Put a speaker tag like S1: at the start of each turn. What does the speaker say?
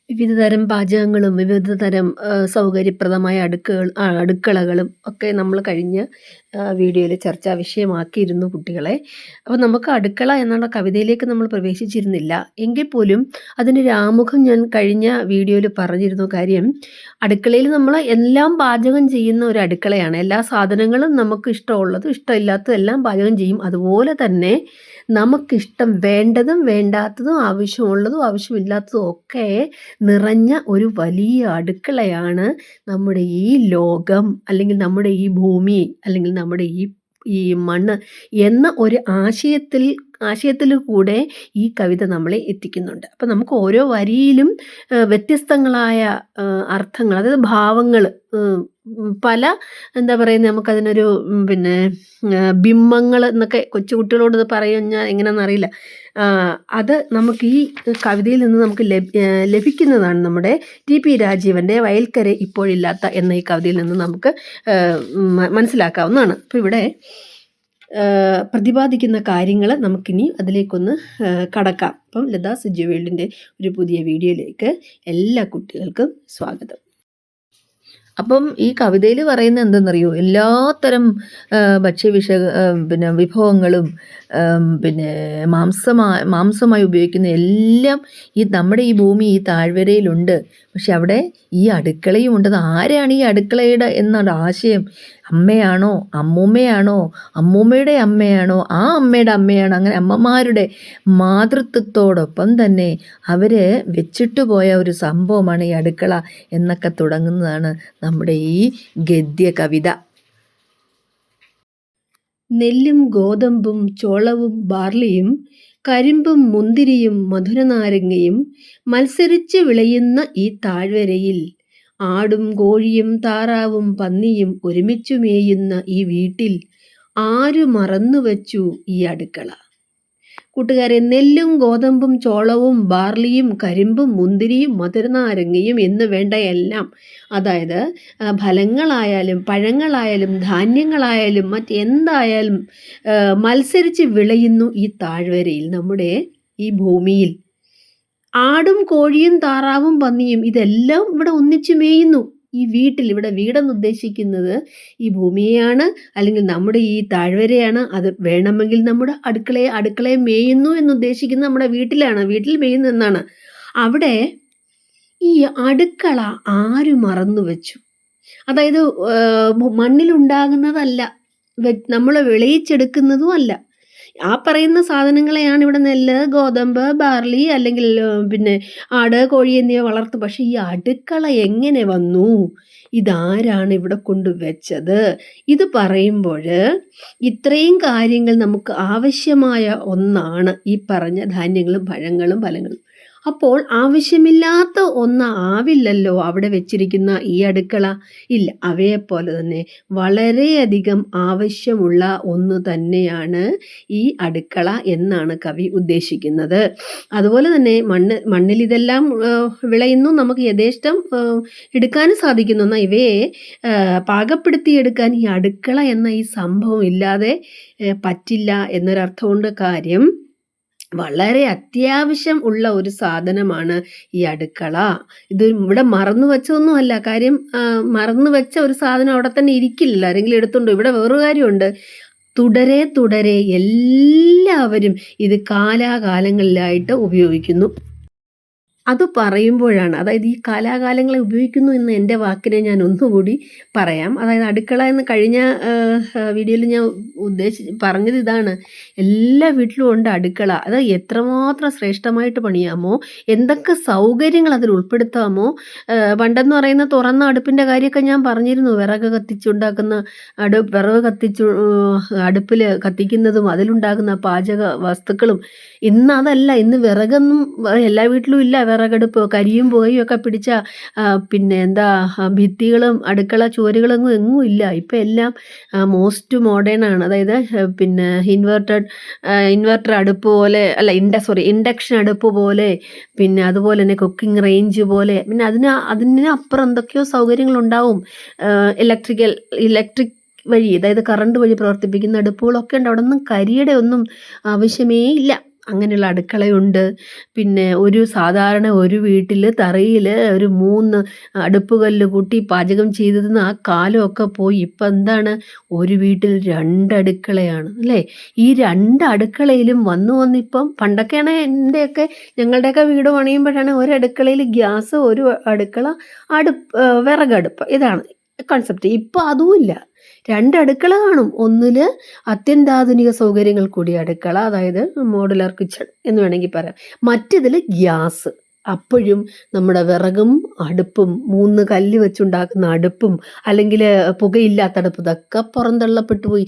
S1: വിവിധതരം പാചകങ്ങളും വിവിധതരം സൗകര്യപ്രദമായ അടുക്കളകളും ഒക്കെ നമ്മൾ കഴിഞ്ഞ വീഡിയോയിൽ ചർച്ചാ വിഷയമാക്കിയിരുന്നു കുട്ടികളെ. അപ്പോൾ നമുക്ക് അടുക്കള എന്നുള്ള കവിതയിലേക്ക് നമ്മൾ പ്രവേശിച്ചിരുന്നില്ല. എങ്കിൽ പോലും അതിനൊരു ആമുഖം ഞാൻ കഴിഞ്ഞ വീഡിയോയിൽ പറഞ്ഞിരുന്നു. കാര്യം അടുക്കളയിൽ നമ്മൾ എല്ലാം പാചകം ചെയ്യുന്ന ഒരു അടുക്കളയാണ്. എല്ലാ സാധനങ്ങളും നമുക്ക് ഇഷ്ടമുള്ളതും ഇഷ്ടമില്ലാത്തതും എല്ലാം പാചകം ചെയ്യും. അതുപോലെ തന്നെ നമുക്കിഷ്ടം വേണ്ടതും വേണ്ടാത്തതും ആവശ്യമുള്ളതും ആവശ്യമില്ലാത്തതും ഒക്കെ നിറഞ്ഞ ഒരു വലിയ അടുക്കളയാണ് നമ്മുടെ ഈ ലോകം, അല്ലെങ്കിൽ നമ്മുടെ ഈ ഭൂമി, അല്ലെങ്കിൽ നമ്മുടെ ഈ മണ്ണ് എന്ന ഒരു ആശയത്തിൽ കൂടെ ഈ കവിത നമ്മളെ എത്തിക്കുന്നുണ്ട്. അപ്പം നമുക്ക് ഓരോ വരിയിലും വ്യത്യസ്തങ്ങളായ അർത്ഥങ്ങൾ, അതായത് ഭാവങ്ങൾ, പല എന്താ പറയുന്നത്, നമുക്കതിനൊരു പിന്നെ ബിംബങ്ങൾ എന്നൊക്കെ കൊച്ചു കുട്ടികളോട് ഇത് പറഞ്ഞാൽ എങ്ങനെയാണെന്നറിയില്ല. അത് നമുക്ക് ഈ കവിതയിൽ നിന്ന് നമുക്ക് ലഭിക്കുന്നതാണ്. നമ്മുടെ ടി.പി. രാജീവൻ്റെ വയൽക്കര ഇപ്പോഴില്ലാത്ത എന്ന ഈ കവിതയിൽ നിന്ന് നമുക്ക് മനസ്സിലാക്കാവുന്നതാണ്. അപ്പോൾ ഇവിടെ പ്രതിപാദിക്കുന്ന കാര്യങ്ങൾ നമുക്കിനി അതിലേക്കൊന്ന് കടക്കാം. അപ്പം ലതാ സുജി വേൾഡിൻ്റെ ഒരു പുതിയ വീഡിയോയിലേക്ക് എല്ലാ കുട്ടികൾക്കും സ്വാഗതം. അപ്പം ഈ കവിതയിൽ പറയുന്നത് എന്തെന്നറിയോ, എല്ലാത്തരം പിന്നെ വിഭവങ്ങളും പിന്നെ മാംസമായി ഉപയോഗിക്കുന്ന എല്ലാം ഈ നമ്മുടെ ഈ ഭൂമി, ഈ താഴ്വരയിലുണ്ട്. പക്ഷെ അവിടെ ഈ അടുക്കളയും ഉണ്ട്. അത് ആരാണ് ഈ അടുക്കളയുടെ എന്നുള്ള ആശയം? അമ്മയാണോ, അമ്മൂമ്മയാണോ, അമ്മൂമ്മയുടെ അമ്മയാണോ, ആ അമ്മയുടെ അമ്മയാണോ? അങ്ങനെ അമ്മമാരുടെ മാതൃത്വത്തോടൊപ്പം തന്നെ അവർ വെച്ചിട്ട് പോയ ഒരു സംഭവമാണ് ഈ അടുക്കള എന്നൊക്കെ തുടങ്ങുന്നതാണ് നമ്മുടെ ഈ ഗദ്യ കവിത. നെല്ലും ഗോതമ്പും ചോളവും ബാർലിയും കരിമ്പും മുന്തിരിയും മധുരനാരങ്ങയും മത്സരിച്ച് വിളയുന്ന ഈ താഴ്വരയിൽ ആടും കോഴിയും താറാവും പന്നിയും ഒരുമിച്ചു മേയുന്ന ഈ വീട്ടിൽ ആരു മറന്നുവച്ചു ഈ അടുക്കള? കൂട്ടുകാരെ, നെല്ലും ഗോതമ്പും ചോളവും ബാർലിയും കരിമ്പും മുന്തിരിയും മധുരനാരങ്ങയും എന്ന് വേണ്ട എല്ലാം, അതായത് ഫലങ്ങളായാലും പഴങ്ങളായാലും ധാന്യങ്ങളായാലും മറ്റെന്തായാലും മത്സരിച്ച് വിളയുന്നു ഈ താഴ്വരയിൽ, നമ്മുടെ ഈ ഭൂമിയിൽ. ആടും കോഴിയും താറാവും പന്നിയും ഇതെല്ലാം ഇവിടെ ഒന്നിച്ചു മേയുന്നു ഈ വീട്ടിൽ. ഇവിടെ വീടെന്ന് ഉദ്ദേശിക്കുന്നത് ഈ ഭൂമിയെയാണ്, അല്ലെങ്കിൽ നമ്മുടെ ഈ താഴ്വരയാണ്. അത് വേണമെങ്കിൽ നമ്മുടെ അടുക്കളയെ മേയുന്നു എന്നുദ്ദേശിക്കുന്നത് നമ്മുടെ വീട്ടിൽ മേയുന്നു എന്നാണ്. അവിടെ ഈ അടുക്കള ആര് മറന്നു വെച്ചു? അതായത് മണ്ണിലുണ്ടാകുന്നതല്ല, നമ്മൾ വിളയിച്ചെടുക്കുന്നതും അല്ല. ആ പറയുന്ന സാധനങ്ങളെയാണ് ഇവിടെ നെല്ല്, ഗോതമ്പ്, ബാർലി, അല്ലെങ്കിൽ പിന്നെ ആട്, കോഴി എന്നിവ വളർത്തും. പക്ഷെ ഈ അടുക്കള എങ്ങനെ വന്നു? ഇതാരാണ് ഇവിടെ കൊണ്ടുവച്ചത്? ഇത് പറയുമ്പോൾ ഇത്രയും കാര്യങ്ങൾ നമുക്ക് ആവശ്യമായ ഒന്നാണ് ഈ പറഞ്ഞ ധാന്യങ്ങളും പഴങ്ങളും ഫലങ്ങളും. അപ്പോൾ ആവശ്യമില്ലാത്ത ആവില്ലല്ലോ അവിടെ വെച്ചിരിക്കുന്ന ഈ അടുക്കള. ഇല്ല, അവയെപ്പോലെ തന്നെ വളരെയധികം ആവശ്യമുള്ള ഒന്ന് തന്നെയാണ് ഈ അടുക്കള എന്നാണ് കവി ഉദ്ദേശിക്കുന്നത്. അതുപോലെ തന്നെ മണ്ണിൽ ഇതെല്ലാം വിളയുന്നു, നമുക്ക് യഥേഷ്ടം എടുക്കാനും സാധിക്കുന്നു. എന്നാൽ ഇവയെ പാകപ്പെടുത്തിയെടുക്കാൻ ഈ അടുക്കള എന്ന ഈ സംഭവം ഇല്ലാതെ പറ്റില്ല എന്നൊരർത്ഥമുണ്ട്. കാര്യം വളരെ അത്യാവശ്യം ഉള്ള ഒരു സാധനമാണ് ഈ അടുക്കള. ഇത് ഇവിടെ മറന്നു വെച്ചതൊന്നും അല്ല. കാര്യം മറന്നു വെച്ച ഒരു സാധനം അവിടെ തന്നെ ഇരിക്കില്ല, ആരെങ്കിലും എടുത്തുണ്ടോ? ഇവിടെ വേറൊരു കാര്യമുണ്ട്. തുടരെ എല്ലാവരും ഇത് കാലാകാലങ്ങളിലായിട്ട് ഉപയോഗിക്കുന്നു. അത് പറയുമ്പോഴാണ്, അതായത് ഈ കാലാകാലങ്ങളെ ഉപയോഗിക്കുന്നു എന്ന എൻ്റെ വാക്കിനെ ഞാൻ ഒന്നുകൂടി പറയാം. അതായത് അടുക്കള എന്ന് കഴിഞ്ഞ വീഡിയോയിൽ ഞാൻ പറഞ്ഞത് ഇതാണ്. എല്ലാ വീട്ടിലും ഉണ്ട് അടുക്കള. അത് എത്രമാത്രം ശ്രേഷ്ഠമായിട്ട് പണിയാമോ, എന്തൊക്കെ സൗകര്യങ്ങൾ അതിൽ ഉൾപ്പെടുത്താമോ. പണ്ടെന്ന് പറയുന്ന തുറന്ന അടുപ്പിൻ്റെ കാര്യമൊക്കെ ഞാൻ പറഞ്ഞിരുന്നു. വിറക് അടുപ്പിൽ കത്തിക്കുന്നതും അതിലുണ്ടാകുന്ന പാചക വസ്തുക്കളും. ഇന്ന് അതല്ല. ഇന്ന് വിറകൊന്നും എല്ലാ വീട്ടിലും ഇല്ല. വിറകടുപ്പ് കരിയും പുകയും ഒക്കെ പിടിച്ച പിന്നെ ഭിത്തികളും അടുക്കള ചുവരുകളൊന്നും എങ്ങും ഇല്ല. ഇപ്പം എല്ലാം മോസ്റ്റ് മോഡേൺ ആണ്. അതായത് പിന്നെ ഇൻവെർട്ടർ അടുപ്പ് പോലെ അല്ല, ഇൻഡക്ഷൻ അടുപ്പ് പോലെ, പിന്നെ അതുപോലെ തന്നെ കുക്കിംഗ് റേഞ്ച് പോലെ, പിന്നെ അതിനപ്പുറം എന്തൊക്കെയോ സൗകര്യങ്ങളുണ്ടാവും. ഇലക്ട്രിക് വഴി, അതായത് കറണ്ട് വഴി പ്രവർത്തിപ്പിക്കുന്ന അടുപ്പുകളൊക്കെ ഉണ്ട്. അവിടെ ഒന്നും കരിയുടെ ഒന്നും ആവശ്യമേ ഇല്ല. അങ്ങനെയുള്ള അടുക്കളയുണ്ട്. പിന്നെ സാധാരണ ഒരു വീട്ടിൽ തറയിൽ ഒരു 3 അടുപ്പുകല്ല് കൂട്ടി പാചകം ചെയ്തിരുന്ന ആ കാലമൊക്കെ പോയി. ഇപ്പം എന്താണ്, ഒരു വീട്ടിൽ 2 അടുക്കളയാണ് അല്ലേ? ഈ 2 അടുക്കളയിലും വന്നിപ്പം പണ്ടൊക്കെയാണ് ഞങ്ങളുടെയൊക്കെ വീട് പണിയുമ്പോഴാണ് ഒരു അടുക്കളയിൽ ഗ്യാസ്, ഒരു അടുക്കള വിറകടുപ്പ്. ഇതാണ് കോൺസെപ്റ്റ്. ഇപ്പം അതുമില്ല. 2 അടുക്കള കാണും. ഒന്നിൽ അത്യന്താധുനിക സൗകര്യങ്ങൾ കൂടിയ അടുക്കള, അതായത് മോഡുലാർ കിച്ചൺ എന്ന് വേണമെങ്കിൽ പറയാം. മറ്റേതിൽ ഗ്യാസ്. അപ്പോഴും നമ്മുടെ വിറകും അടുപ്പും 3 കല്ല് വെച്ചുണ്ടാക്കുന്ന അടുപ്പും അല്ലെങ്കിൽ പുകയില്ലാത്ത അടുപ്പ് ഇതൊക്കെ പുറന്തള്ളപ്പെട്ടു പോയി.